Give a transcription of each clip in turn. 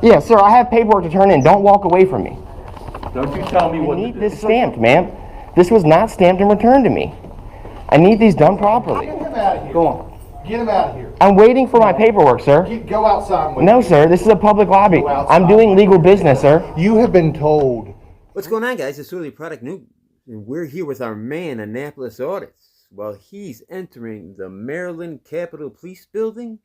Yeah, sir, I have paperwork to turn in. Don't walk away from me. Don't you tell me what I to need do. this stamped, ma'am. This was not stamped and returned to me. I need these done properly. Get him out of here. Go on. Get him out of here. I'm waiting for my paperwork, sir. Go outside with No, him. sir, this is a public lobby. Go outside. I'm doing legal business, sir. You have been told. What's going on, guys? It's Early Product News, and we're here with our man, Annapolis Audits. While he's entering the Maryland Capitol Police Building,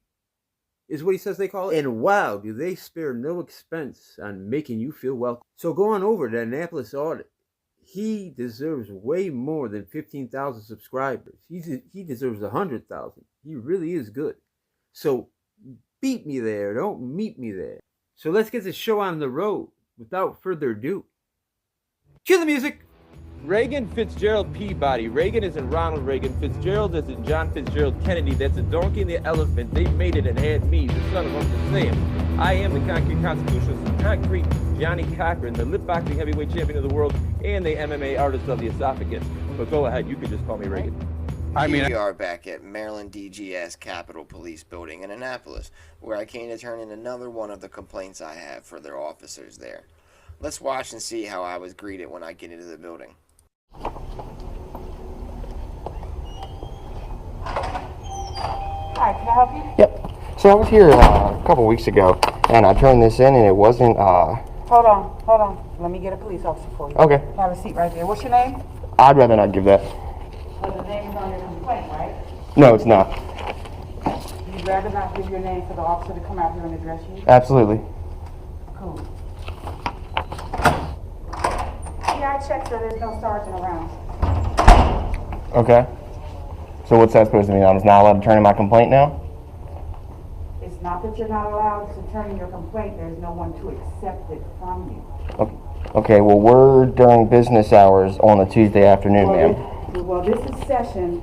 is what he says they call it. And wow, do they spare no expense on making you feel welcome. So go on over to Annapolis Audit. He deserves way more than 15,000 subscribers. He deserves 100,000. He really is good. So beat me there. Don't meet me there. So let's get the show on the road without further ado. Cue the music. Reagan Fitzgerald Peabody. Reagan is in Ronald Reagan. Fitzgerald is in John Fitzgerald Kennedy. That's a donkey and the elephant. They made it and had me, the son of Uncle Sam. I am the concrete constitutionalist, concrete Johnny Cochran, the lip boxing heavyweight champion of the world, and the MMA artist of the esophagus. But go ahead, you can just call me Reagan. We are back at Maryland DGS Capitol Police Building in Annapolis, where I came to turn in another one of the complaints I have for their officers there. Let's watch and see how I was greeted when I get into the building. Hi, can I help you? Yep. So I was here a couple weeks ago, and I turned this in, and it wasn't, Hold on. Let me get a police officer for you. Okay. Have a seat right there. What's your name? I'd rather not give that. Well, the name is on your complaint, right? No, it's not. You'd rather not give your name for the officer to come out here and address you? Absolutely. Cool. Yeah, I checked, so there's no sergeant around. Okay. So what's that supposed to mean? I'm just not allowed to turn in my complaint now? It's not that you're not allowed to turn in your complaint. There's no one to accept it from you. Okay, well, we're during business hours on a Tuesday afternoon, ma'am. Well, this is session.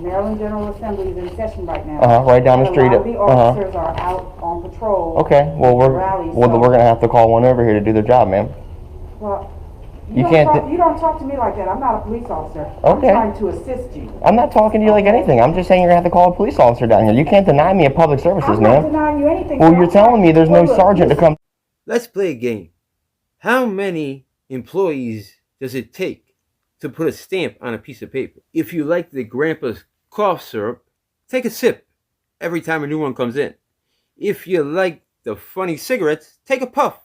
Maryland General Assembly is in session right now. Right down the And street. A lot of the officers are out on patrol. Okay, well, we're gonna have to call one over here to do their job, ma'am. Well, You don't can't. you don't talk to me like that. I'm not a police officer. Okay. I'm trying to assist you. I'm not talking to you like anything. I'm just saying you're gonna have to call a police officer down here. You can't deny me of public services, I'm not ma'am. denying you anything. Well, but you're I'm telling me there's no look, sergeant to come. Let's play a game. How many employees does it take to put a stamp on a piece of paper? If you like the grandpa's cough syrup, take a sip every time a new one comes in. If you like the funny cigarettes, take a puff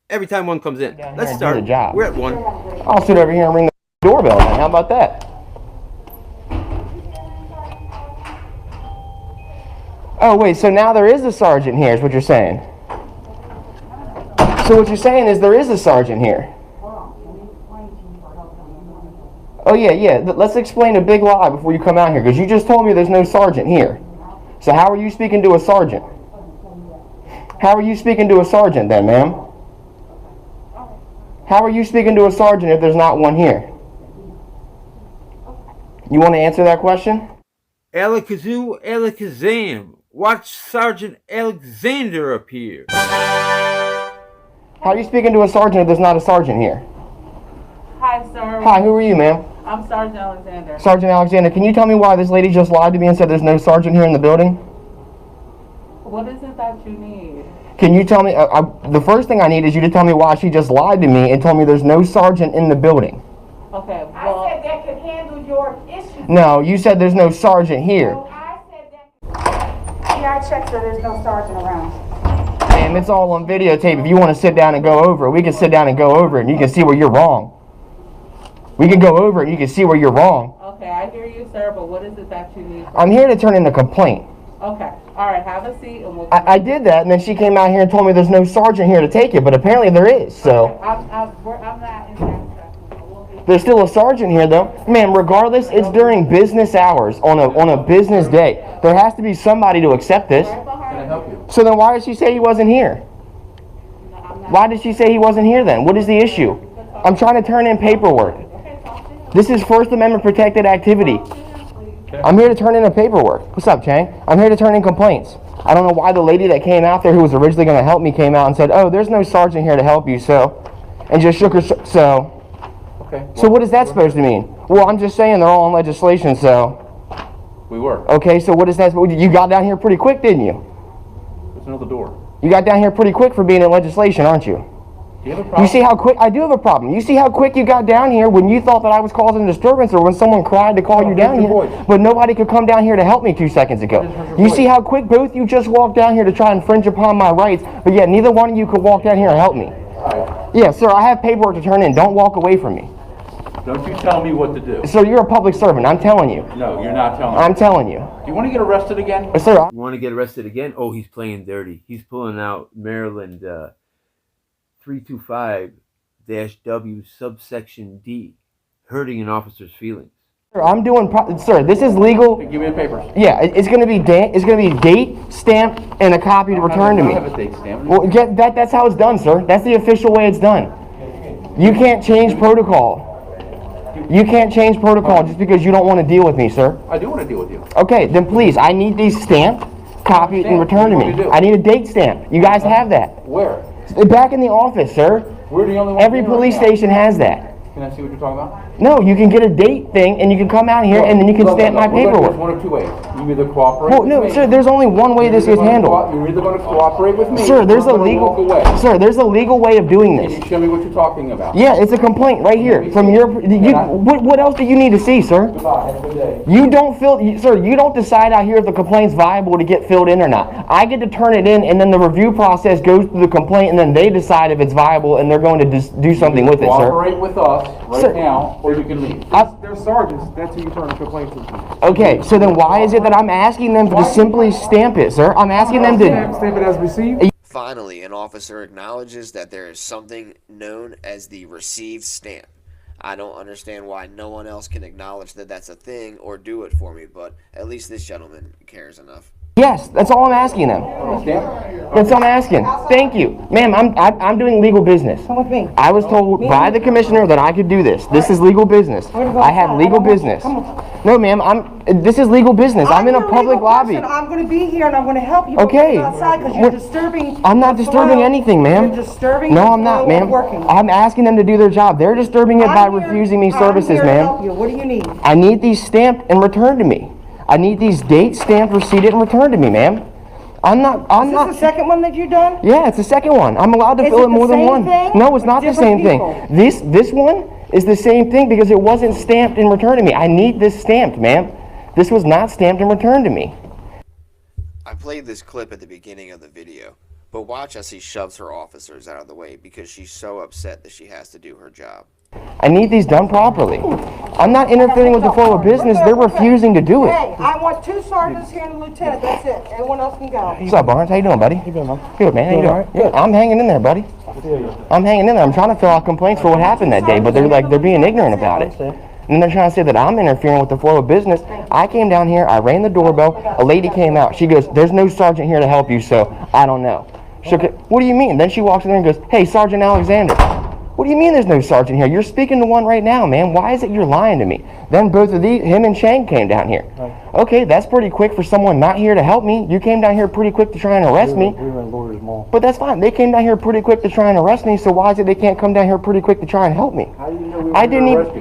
every time one comes in. Let's and do start. the job. We're at one. I'll sit over here and ring the doorbell then. How about that? Oh, wait, so now there is a sergeant here, is what you're saying? So what you're saying is there is a sergeant here? Oh, yeah. Let's explain a big lie before you come out here, because you just told me there's no sergeant here. So how are you speaking to a sergeant? How are you speaking to a sergeant then, ma'am? How are you speaking to a sergeant if there's not one here? You want to answer that question? Alakazoo, Alakazam. Watch Sergeant Alexander appear. How are you speaking to a sergeant if there's not a sergeant here? Hi, sir. Hi, who are you, ma'am? I'm Sergeant Alexander. Sergeant Alexander, can you tell me why this lady just lied to me and said there's no sergeant here in the building? What is it that you need? Can you tell me, the first thing I need is you to tell me why she just lied to me and told me there's no sergeant in the building. Okay, well. I said that could handle your issues. No, you said there's no sergeant here. No, I said that. Yeah, I checked, so there's no sergeant around. Ma'am, it's all on videotape. If you want to sit down and go over it, we can sit down and go over it and you can see where you're wrong. We can go over it and you can see where you're wrong. Okay, I hear you, sir, but what is it that you need? I'm here to turn in a complaint. Okay, all right, have a seat and we'll... I did that, and then she came out here and told me there's no sergeant here to take it, but apparently there is, so... Okay, I'm not in that section. There's still a sergeant here, though. Ma'am, regardless, it's during business hours on a business day. There has to be somebody to accept this. Can I help you? So then why did she say he wasn't here? Why did she say he wasn't here then? What is the issue? I'm trying to turn in paperwork. This is First Amendment protected activity. I'm here to turn in a paperwork. What's up, Chang? I'm here to turn in complaints. I don't know why the lady that came out there who was originally going to help me came out and said, oh, there's no sergeant here to help you, so... And just shook her... So... Okay. So what is that supposed to mean? Well, I'm just saying they're all on legislation, so... We were. Okay, so what is that? You got down here pretty quick, didn't you? There's another door. You got down here pretty quick for being in legislation, aren't you? Do you have a problem? You see how quick, I do have a problem. You see how quick you got down here when you thought that I was causing a disturbance, or when someone cried to call you down your here, voice. but nobody could come down here to help me 2 seconds ago. You see how quick both you just walked down here to try and infringe upon my rights, but yet neither one of you could walk down here and help me. Yeah, sir, I have paperwork to turn in. Don't walk away from me. Don't you tell me what to do. Sir, you're a public servant. I'm telling you. No, you're not telling me. I'm telling you. Do you want to get arrested again? Sir, You want to get arrested again? Oh, he's playing dirty. He's pulling out Maryland 325-W subsection D, hurting an officer's feelings. I'm doing, sir, this is legal. Give me the papers. Yeah, it's gonna be date, stamped, and a copy to return to me. I have a date stamp. Well, that's how it's done, sir. That's the official way it's done. You can't change protocol. You can't change protocol just because you don't want to deal with me, sir. I do want to deal with you. Okay, then please, I need these stamped, copied, and returned to What do you me. do? I need a date stamp. You guys have that. Where? Back in the office, sir. We're the only one. Every here right police now. station has that. Can I see what you're talking about? No, you can get a date thing, and you can come out here, and then you can stamp my We're gonna do this paperwork. one of two ways. You either cooperate Well, with no, me. sir, there's only one way this gets handled. You're either going to cooperate with me. Sir, or there's a you're gonna walk away. legal, sir, there's a legal way of doing Can this. you show me what you're talking about? Yeah, it's a complaint right here from your, what else do you need to see, sir? Goodbye. Have a good day. You don't sir, you don't decide out here if the complaint's viable to get filled in or not. I get to turn it in, and then the review process goes through the complaint, and then they decide if it's viable, and they're going to do something with it, sir. Cooperate with us right Sir. now, or you can leave. They're sergeants, that's who you turn a complaint to. Okay, so then why is it that I'm asking them to simply stamp it, sir? I'm asking them to... Stamp it as received. Finally, an officer acknowledges that there is something known as the received stamp. I don't understand why no one else can acknowledge that that's a thing or do it for me, but at least this gentleman cares enough. Yes, that's all I'm asking them. Stamp? That's all I'm asking. Thank you. Ma'am, I'm doing legal business. Come with me. I was told by the commissioner that I could do this. This is legal business. I have legal business. No, ma'am, this is legal business. I'm in a your public legal lobby. person. I'm gonna be here and I'm gonna help you. Okay. Go outside because you're disturbing. I'm not the disturbing flow. anything, ma'am. You're disturbing. No, the I'm not, flow ma'am. of working. I'm asking them to do their job. They're disturbing it by I'm here- refusing me services, I'm here to help ma'am. you. What do you need? I need these stamped and returned to me. I need these dates stamped, receipted, and returned to me, ma'am. I'm Is this the second one that you've done? Yeah, it's the second one. I'm allowed to Is fill it it more the than same one. thing No, it's with not the different same thing. people? This one is the same thing because it wasn't stamped and returned to me. I need this stamped, ma'am. This was not stamped and returned to me. I played this clip at the beginning of the video, but watch as he shoves her officers out of the way because she's so upset that she has to do her job. I need these done properly. I'm not interfering with the flow of business. They're refusing to do it. Hey, I want 2 sergeants here and a lieutenant. That's it. Everyone else can go. What's up, Barnes? How you doing, buddy? Good, man. How you doing? alright? Yeah, I'm hanging in there, buddy. I'm hanging in there. I'm trying to fill out complaints for what happened that day, but they're being ignorant about it. And they're trying to say that I'm interfering with the flow of business. I came down here, I rang the doorbell, a lady came out. She goes, "There's no sergeant here to help you, so I don't know." What do you mean? Then she walks in there and goes, "Hey, Sergeant Alexander." What do you mean there's no sergeant here? You're speaking to one right now, man. Why is it you're lying to me? Then both of him and Shane came down here. Okay, that's pretty quick for someone not here to help me. You came down here pretty quick to try and arrest me. But that's fine. They came down here pretty quick to try and arrest me, so why is it they can't come down here pretty quick to try and help me? How do you know we were I didn't gonna arrest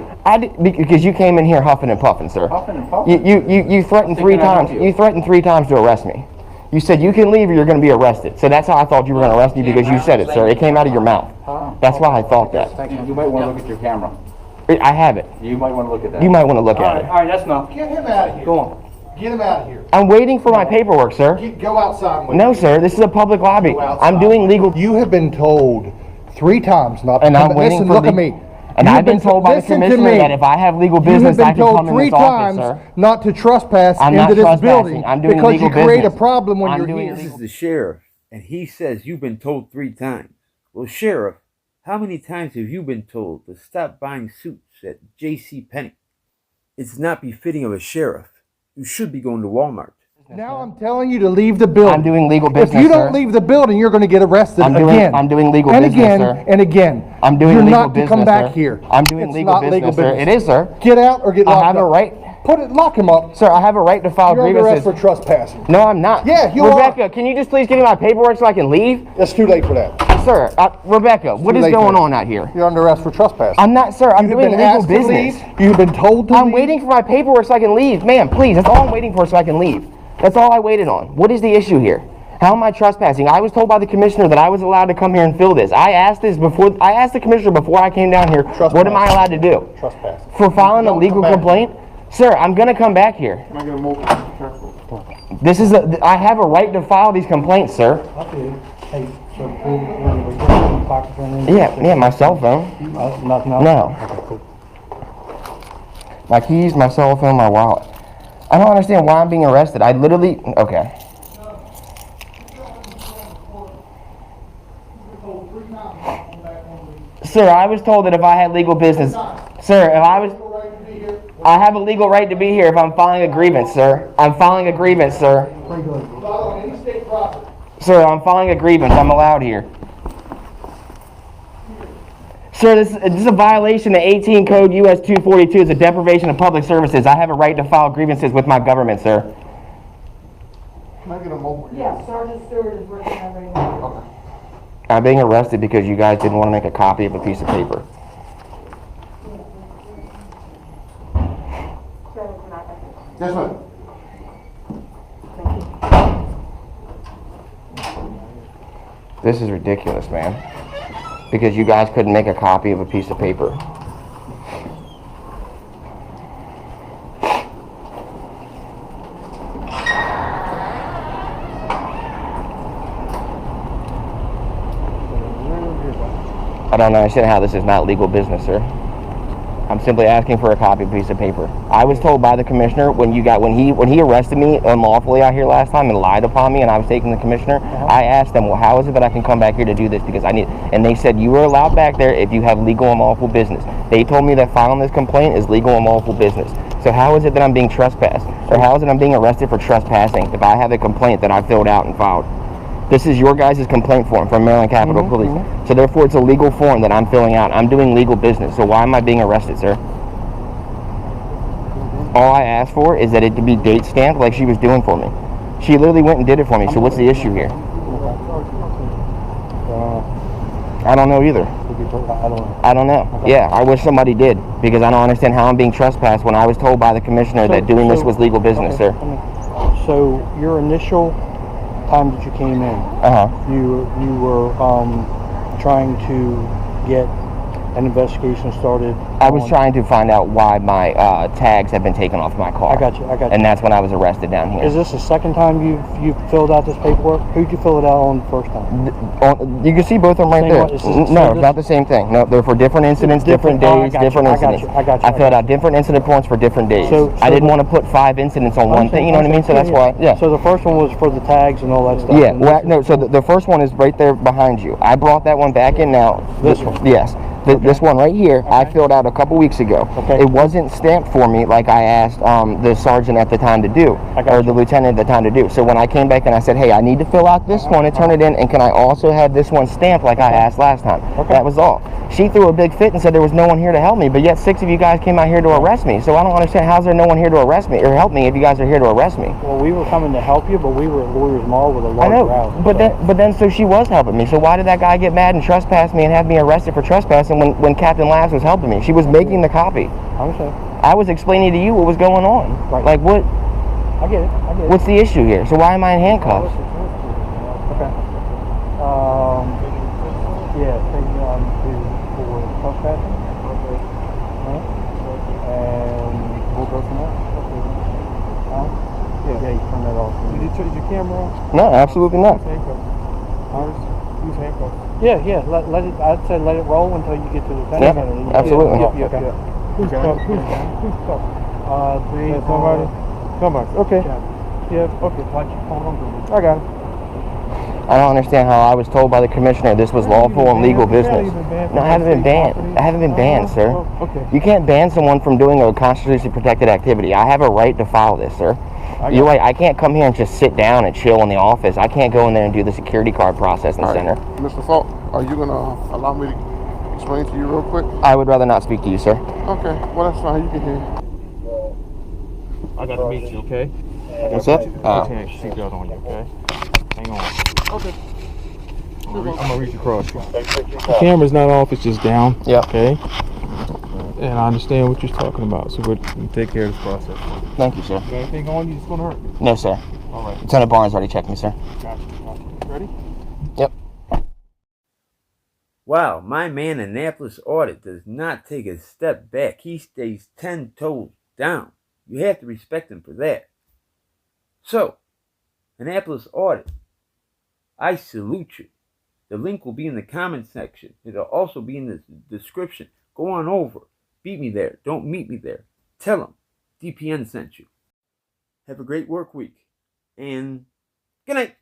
you? even, because you came in here huffing and puffing, sir. Huffing and puffing? You threatened Thinking 3 I helped times. you. You threatened 3 times to arrest me. You said you can leave or you're going to be arrested. So that's how I thought you were going to arrest me because you said it, sir. It came out of your mouth. That's why I thought that. Thank you. You might want to look at your camera. I have it. You might want to look at that. You might want to look at it. Alright, that's enough. Get him out of here. Go on. Get him out of here. I'm waiting for my paperwork, sir. Go outside with No, me. sir. This is a public lobby. Go outside. I'm doing legal. You have been told 3 times not to And come. I'm waiting Listen, for look the- at me. And You've I've been told by the listen to commissioner me. that if I have legal You have business, been I can told come in 3 this office, times sir. not to trespass I'm into not this trespassing. building I'm doing because you legal create a business. problem when I'm you're doing here. This is the sheriff, and he says you've been told 3 times. Well, Sheriff, how many times have you been told to stop buying suits at J.C. Penney? It's not befitting of a sheriff. You should be going to Walmart. Now I'm telling you to leave the building. I'm doing legal business, If you don't sir. leave the building, you're going to get arrested I'm doing- again. I'm doing legal and business, again, sir. And again. I'm doing You're legal not to business, come back sir. here. I'm doing It's legal not business, sir. It is, sir. Get out or get I locked have up. a right. Lock him up. Sir, I have a right to file You're under arrest grievances. for trespassing. No, I'm not. Yeah, you are. Rebecca, can you just please give me my paperwork so I can leave? It's too late for that. Sir, Rebecca, what too is late going for on out here? You're under arrest for trespassing. I'm not, sir. I'm You've doing been legal asked to business. leave. You've been told to I'm leave. waiting for my paperwork so I can leave. Ma'am, please. That's all I'm waiting for so I can leave. That's all I waited on. What is the issue here? How am I trespassing? I was told by the commissioner that I was allowed to come here and fill this. I asked the commissioner before I came down here, what am I allowed to do? Trespass. For filing a Don't legal come back. complaint? Sir, I'm gonna come back here. Can I get a moment? Careful. I have a right to file these complaints, sir. Hey, so we pocket turn in? Yeah, my cell phone. Nothing else? No. Okay, cool. My keys, my cell phone, my wallet. I don't understand why I'm being arrested. I literally, okay. Sir, I was told that if I had legal business, sir, I have a legal right to be here if I'm filing a grievance, sir. I'm filing a grievance, sir. Sir, I'm filing a grievance. I'm allowed here. Sir, this is a violation of 18 Code US 242. It's a deprivation of public services. I have a right to file grievances with my government, sir. Can I get a moment? Yeah, Sergeant Stewart is working on right now. I'm being arrested because you guys didn't want to make a copy of a piece of paper. Yes, ma'am. This is ridiculous, man. Because you guys couldn't make a copy of a piece of paper. I don't understand how this is not legal business, sir. I'm simply asking for a copy of a piece of paper. I was told by the commissioner when he arrested me unlawfully out here last time and lied upon me and I was taking the commissioner, I asked them, well, how is it that I can come back here to do this because I need, and they said you are allowed back there if you have legal and lawful business. They told me that filing this complaint is legal and lawful business. So how is it that I'm being trespassed? Or how is it I'm being arrested for trespassing if I have a complaint that I filled out and filed? This is your guys' complaint form from Maryland Capitol Police. So therefore it's a legal form that I'm filling out. I'm doing legal business. So why am I being arrested, sir? All I asked for is that it to be date stamped like she was doing for me. She literally went and did it for me. So what's the issue here? I don't know either. I don't know. Yeah, I wish somebody did because I don't understand how I'm being trespassed when I was told by the commissioner that doing this was legal business, sir. So your initial time that you came in, you were trying to get an investigation started. I was trying to find out why my tags had been taken off my car. I got you. And that's when I was arrested down here. Is this the second time you've filled out this paperwork? Who'd you fill it out on the first time? You can see both of them right Same there. one? Is this- No, so it's not the same thing. No, they're for different incidents, different Different- oh, I days, got you, different I got incidents. you, I got you, I I filled got out different incident forms for different days. So I didn't the- want to put 5 incidents on one thing, you know what I mean? So that's why, yeah. So the first one was for the tags and all that stuff? Yeah, and well, this no, so the first one is right there behind you. I brought that one back in now. This one? Yes. This one right here, I filled out a couple weeks ago. Okay. It wasn't stamped for me like I asked the sergeant at the time to do, or the lieutenant at the time to do. So when I came back and I said, hey, I need to fill out this one and turn it in, and can I also have this one stamped like I asked last time? That was all. She threw a big fit and said there was no one here to help me, but yet 6 of you guys came out here to arrest me. So I don't understand, how's there no one here to arrest me or help me if you guys are here to arrest me? Well, we were coming to help you, but we were at Lawyers Mall with a I large know, crowd. but then so she was helping me. So why did that guy get mad and trespass me and have me arrested for trespassing when Captain Labs was helping me? She was making the copy. I'm sorry. I was explaining to you what was going on. Right. Like what? I get it. What's the issue here? So why am I in handcuffs? Okay. Yeah, take me on for trespassing. Right? And we'll go from there. Yeah, you turn that off. Is your camera on? No, absolutely not. Who's handcuffed? Yeah, let it, I'd say let it roll until you get to the fence. Yep, absolutely. Who's cuffed? Who's cuffed? Somebody. Okay. Yeah, okay. Hold on to me. I got it. I don't understand how I was told by the commissioner this was lawful and legal business. No, I haven't been banned. I haven't been banned, sir. Okay. You can't ban someone from doing a constitutionally protected activity. I have a right to file this, sir. You're right. I can't come here and just sit down and chill in the office. I can't go in there and do the security card processing center. Mr. Falk, are you going to allow me to explain to you real quick? I would rather not speak to you, sir. Okay, well, that's fine. You can hear. I gotta meet you, okay? What's up? Seatbelt on you, okay? Hang on. Okay. I'm gonna reach across you. The camera's not off, it's just down. Yeah. Okay? And I understand what you're talking about, so we'll take care of this process. Thank you, sir. You got anything on you that's gonna hurt me? No, sir. All right. Lieutenant Barnes already checked me, sir. Gotcha. Ready? Yep. Wow, my man Annapolis Audit does not take a step back. He stays 10 toes down. You have to respect him for that. So, Annapolis Audit, I salute you. The link will be in the comment section. It'll also be in the description. Go on over. Beat me there. Don't meet me there. Tell them DPN sent you. Have a great work week. And good night.